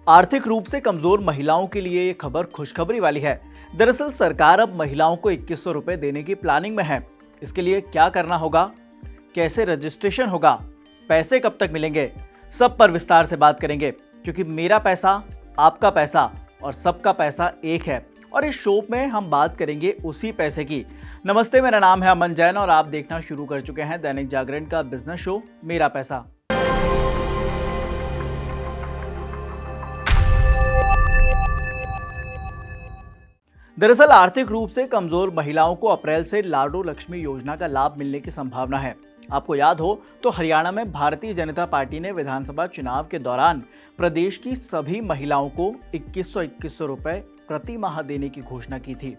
आर्थिक रूप से कमजोर महिलाओं के लिए ये खबर खुशखबरी वाली है। दरअसल सरकार अब महिलाओं को 2100 रुपए देने की प्लानिंग में है। इसके लिए क्या करना होगा, कैसे रजिस्ट्रेशन होगा, पैसे कब तक मिलेंगे, सब पर विस्तार से बात करेंगे, क्योंकि मेरा पैसा, आपका पैसा और सबका पैसा एक है। और इस शो में हम बात करेंगे उसी पैसे की। नमस्ते, मेरा नाम है अमन जैन और आप देखना शुरू कर चुके हैं दैनिक जागरण का बिजनेस शो मेरा पैसा। दरअसल आर्थिक रूप से कमजोर महिलाओं को अप्रैल से लाडो लक्ष्मी योजना का लाभ मिलने की संभावना है। आपको याद हो तो हरियाणा में भारतीय जनता पार्टी ने विधानसभा चुनाव के दौरान प्रदेश की सभी महिलाओं को 2100 रुपए प्रति माह देने की घोषणा की थी।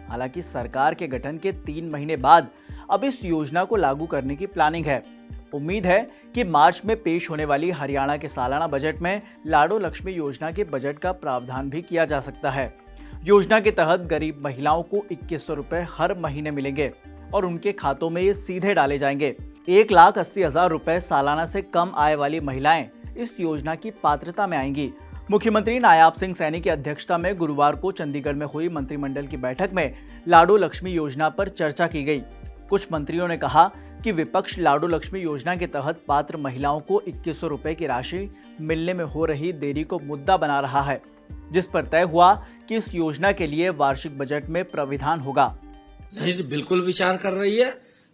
हालांकि सरकार के गठन के 3 महीने बाद अब इस योजना को लागू करने की प्लानिंग है। उम्मीद है कि मार्च में पेश होने वाली हरियाणा के सालाना बजट में लाडो लक्ष्मी योजना के बजट का प्रावधान भी किया जा सकता है। योजना के तहत गरीब महिलाओं को 2100 रुपए हर महीने मिलेंगे और उनके खातों में ये सीधे डाले जाएंगे। 1,80,000 रुपए सालाना से कम आय वाली महिलाएं इस योजना की पात्रता में आएंगी। मुख्यमंत्री नायाब सिंह सैनी की अध्यक्षता में गुरुवार को चंडीगढ़ में हुई मंत्रिमंडल की बैठक में लाडो लक्ष्मी योजना पर चर्चा की गई। कुछ मंत्रियों ने कहा कि विपक्ष लाडो लक्ष्मी योजना के तहत पात्र महिलाओं को 2100 रुपए की राशि मिलने में हो रही देरी को मुद्दा बना रहा है, जिस पर तय हुआ कि इस योजना के लिए वार्षिक बजट में प्राविधान होगा। नहीं तो बिल्कुल विचार कर रही है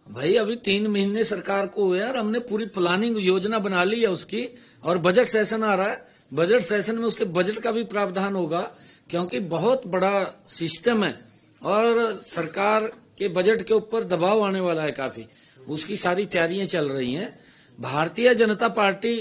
भाई। अभी 3 महीने सरकार को हुए और हमने पूरी प्लानिंग योजना बना ली है उसकी, और बजट सेशन आ रहा है। बजट सेशन में उसके बजट का भी प्रावधान होगा, क्योंकि बहुत बड़ा सिस्टम है और सरकार के बजट के ऊपर दबाव आने वाला है काफी। उसकी सारी तैयारियां चल रही हैं। भारतीय जनता पार्टी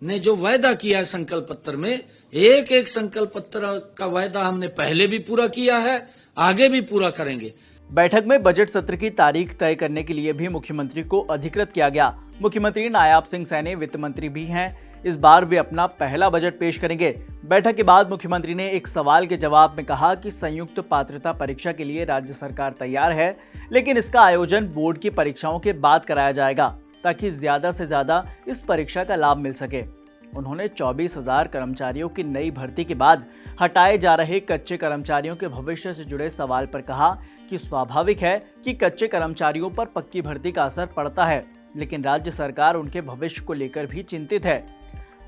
ने जो वायदा किया है संकल्प पत्र में, एक एक संकल्प पत्र का वायदा हमने पहले भी पूरा किया है, आगे भी पूरा करेंगे। बैठक में बजट सत्र की तारीख तय करने के लिए भी मुख्यमंत्री को अधिकृत किया गया। मुख्यमंत्री नायाब सिंह सैनी वित्त मंत्री भी हैं। इस बार वे अपना पहला बजट पेश करेंगे। बैठक के बाद मुख्यमंत्री ने एक सवाल के जवाब में कहा कि संयुक्त पात्रता परीक्षा के लिए राज्य सरकार तैयार है, लेकिन इसका आयोजन बोर्ड की परीक्षाओं के बाद कराया जाएगा, ताकि ज्यादा से ज्यादा इस परीक्षा का लाभ मिल सके। उन्होंने 24,000 कर्मचारियों की नई भर्ती के बाद हटाए जा रहे कच्चे कर्मचारियों के भविष्य से जुड़े सवाल पर कहा कि स्वाभाविक है कि कच्चे कर्मचारियों पर पक्की भर्ती का असर पड़ता है, लेकिन राज्य सरकार उनके भविष्य को लेकर भी चिंतित है।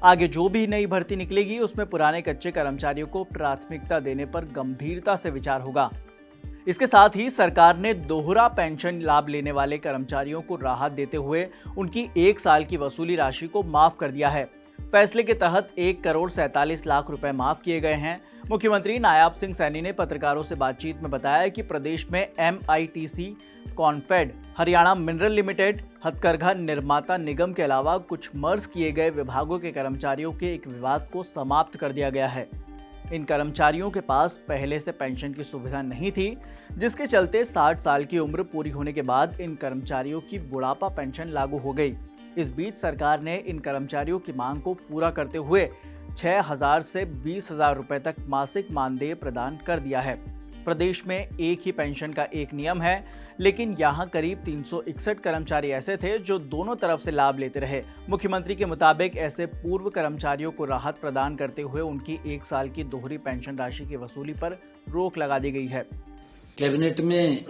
आगे जो भी नई भर्ती निकलेगी उसमें पुराने कच्चे कर्मचारियों को प्राथमिकता देने पर गंभीरता से विचार होगा। इसके साथ ही सरकार ने दोहरा पेंशन लाभ लेने वाले कर्मचारियों को राहत देते हुए उनकी 1 साल की वसूली राशि को माफ कर दिया है। फैसले के तहत 1,47,00,000 रुपए माफ किए गए हैं। मुख्यमंत्री नायाब सिंह सैनी ने पत्रकारों से बातचीत में बताया कि प्रदेश में MITC, कॉन्फेड, हरियाणा मिनरल लिमिटेड, हथकरघा निर्माता निगम के अलावा कुछ मर्ज किए गए विभागों के कर्मचारियों के एक विवाद को समाप्त कर दिया गया है। इन कर्मचारियों के पास पहले से पेंशन की सुविधा नहीं थी, जिसके चलते 60 साल की उम्र पूरी होने के बाद इन कर्मचारियों की बुढ़ापा पेंशन लागू हो गई। इस बीच सरकार ने इन कर्मचारियों की मांग को पूरा करते हुए 6,000 से 20,000 रुपए तक मासिक मानदेय प्रदान कर दिया है। प्रदेश में एक ही पेंशन का एक नियम है, लेकिन यहाँ करीब 361 कर्मचारी ऐसे थे जो दोनों तरफ से लाभ लेते रहे। मुख्यमंत्री के मुताबिक ऐसे पूर्व कर्मचारियों को राहत प्रदान करते हुए उनकी 1 साल की दोहरी पेंशन राशि की वसूली पर रोक लगा दी गई है। कैबिनेट में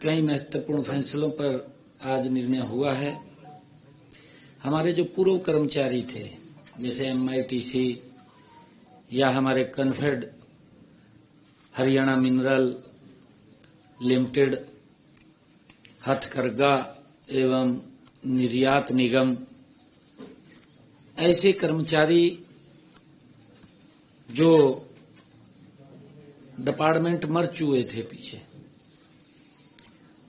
कई महत्वपूर्ण फैसलों पर आज निर्णय हुआ है। हमारे जो पूर्व कर्मचारी थे, जैसे MITC या हमारे कॉन्फेड, हरियाणा मिनरल लिमिटेड, हथकरघा एवं निर्यात निगम, ऐसे कर्मचारी जो डिपार्टमेंट मर चुके थे पीछे,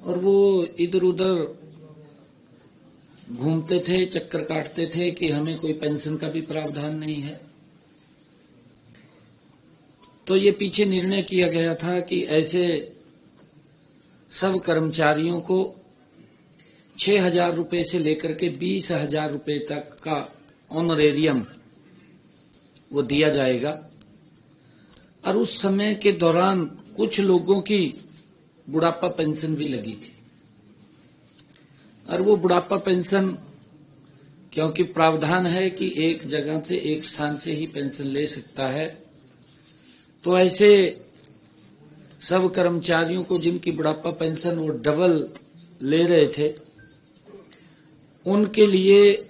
और वो इधर उधर घूमते थे, चक्कर काटते थे कि हमें कोई पेंशन का भी प्रावधान नहीं है। तो ये पीछे निर्णय किया गया था कि ऐसे सब कर्मचारियों को 6,000 रुपए से लेकर के 20,000 रुपए तक का ऑनरेरियम वो दिया जाएगा। और उस समय के दौरान कुछ लोगों की बुढ़ापा पेंशन भी लगी थी, और वो बुढ़ापा पेंशन क्योंकि प्रावधान है कि एक जगह से एक स्थान से ही पेंशन ले सकता है। तो ऐसे सब कर्मचारियों को जिनकी बुढ़ापा पेंशन वो डबल ले रहे थे, उनके लिए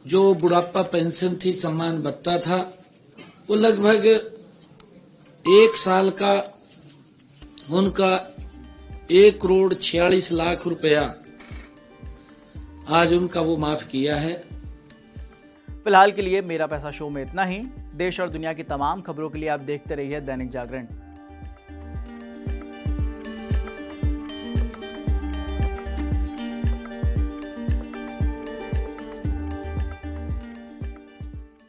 जो बुढ़ापा पेंशन थी, सम्मान भत्ता था, वो लगभग 1 साल का उनका 1,46,00,000 रुपया आज उनका वो माफ किया है। फिलहाल के लिए मेरा पैसा शो में इतना ही। देश और दुनिया की तमाम खबरों के लिए आप देखते रहिए दैनिक जागरण।